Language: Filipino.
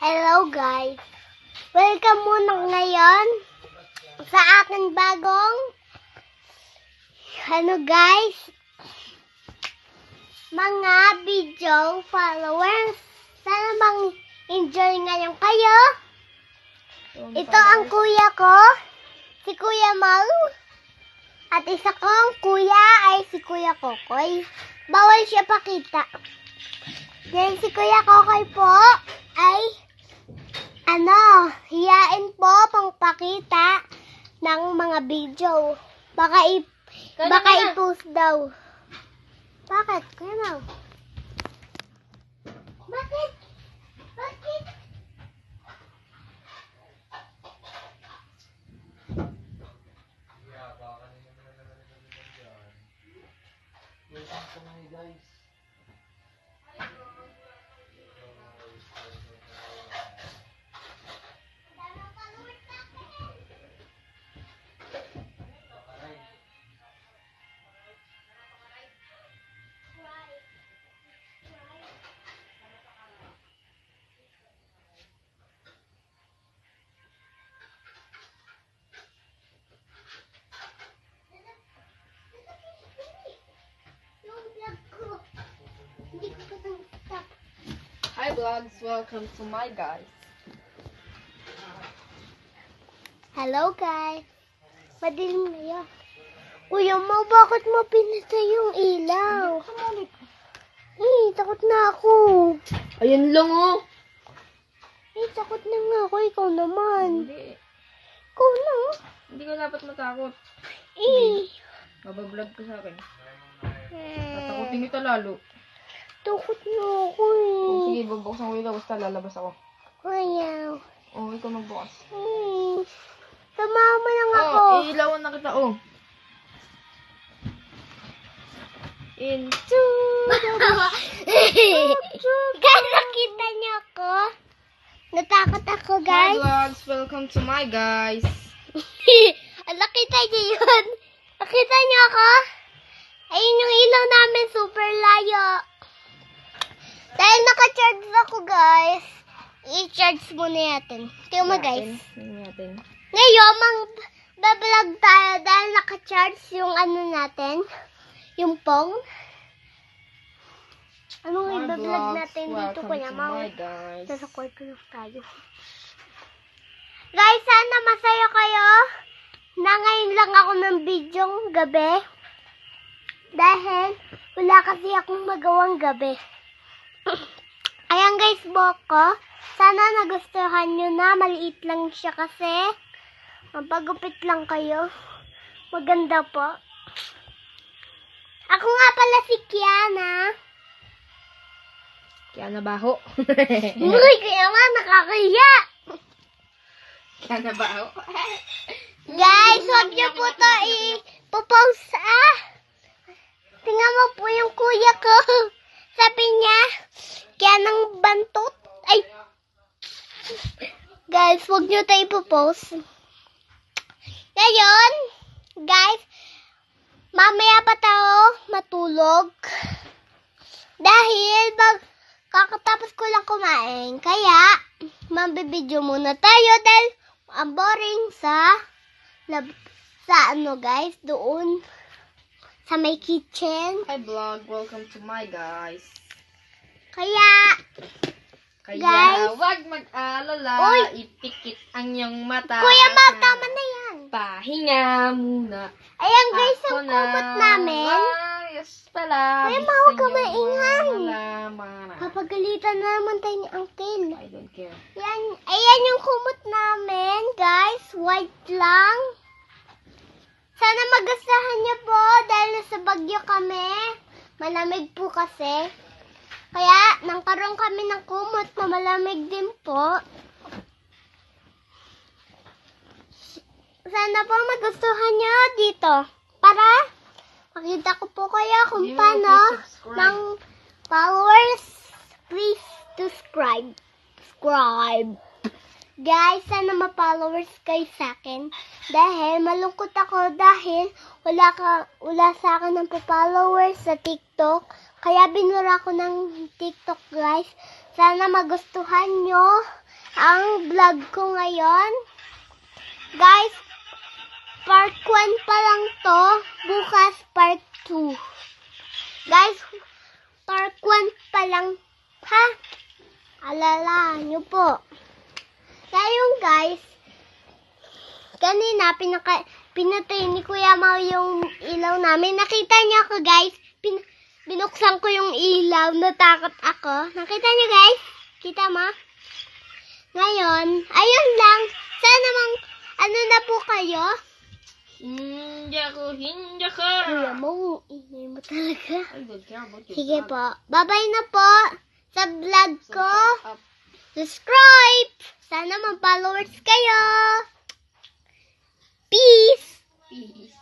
Hello guys! Welcome muna ngayon sa aking bagong guys, mga video followers. Sana mang-enjoy ngayon kayo. Ito ang kuya ko, si Kuya Mau. At isa kong kuya ay si Kuya Kokoy. Bawal siya pakita. Then si Kuya Kokoy po ay hiyain po pang pakita ng mga video. Baka i-post daw. Bakit? Kuya Mau? Bakit? Bakit? Guys. Hi vlogs, welcome to my guys. Hello guys. Madilim na yan. Kuya Mau, bakit mo pinatay yung ilaw? Takot na ako. Ayun lang oh. Takot na nga ako. Ikaw naman. Hindi. Ikaw na. Hindi ka dapat matakot. Mabablog ka sa akin. Tatakutin kita lalo. Takot na ako Oh, sige, bubuksan ko ito. Basta lalabas ako. Ayaw. Oh, ikaw magbukas. Sumama lang ako. Oh, ilawan na kita oh. Into Guys, nakita niyo ako? Natakot ako, Hi guys. vlogs, welcome to my guys. Nakita niyo yun? Nakita niyo ako? Ayun yung ilaw namin, super layo. Dahil naka-charge ako, guys. I-charge muna natin. Tingnan mo, guys. Natin. Ngayon, bablog tayo dahil naka-charge yung natin. Yung pong. Anong i-vlog natin dito, Kuya Mau? Guys. Nasa kwarto lang tayo. Guys, sana masaya kayo na ngayon lang ako ng video gabi. Dahil wala kasi akong magawang gabi. Ayan guys, boko. Sana nagustuhan nyo na. Maliit lang siya kasi. Mapagupit lang kayo. Maganda po. Ako nga pala si Kiana. Kiana Baho. Uy, kaya nga nakakaya. Kiana Baho. Guys, huwag niyo po ito i-post Tingnan mo po yung kuya ko. Sabi niya, kaya nang bantot. Ay! Guys, huwag niyo ito ipopost. Ngayon, guys, mamaya pa tayo matulog. Dahil kakatapos ko lang kumain. Kaya, mambibideo muna tayo dahil ang boring sa guys, doon sa may kitchen. Hi vlog, welcome to my guys. Kaya, guys, wag mag-alala, Uy! ipikit ang iyong mata. Kuya Mau, tama na yan. Pahinga muna. Ayan guys, Ako ang kumot namin. Yes pala. Kuya Mau, huwag ka maingay. Malaman. Papagalitan na naman tayo ni Uncle. I don't care. Ayan yung kumot namin, guys. White lang. Sana magustuhan niyo po dahil nasa Bagyo kami. Malamig po kasi. Kaya, nangkaroon kami ng kumot na malamig din po. Sana po magustuhan niyo dito. Para makita ko po kayo kung Please paano subscribe. ng followers. Please subscribe. Guys, sana ma-followers kayo sa akin. Dahil malungkot ako dahil wala sa akin ng followers sa TikTok. Kaya binura ko ng TikTok, guys. Sana magustuhan nyo. ang vlog ko ngayon. Guys, part 1 pa lang to. Bukas part 2. Guys, part 1 pa lang. Ha? Alala nyo po. Kaya guys, kanina pinatay ni Kuya Mau yung ilaw namin. Nakita niyo ako guys. Binuksan ko yung ilaw. Natakot ako. Nakita niyo guys? Kita mo? Ngayon, ayun lang. Sana ano na po kayo? Hindi ako. Kuya Mau, ingay mo talaga. I don't care about your Sige vlog. po. Bye-bye na po sa vlog So, ko. shut up. Subscribe! Sana mag-followers kayo. Peace! Peace.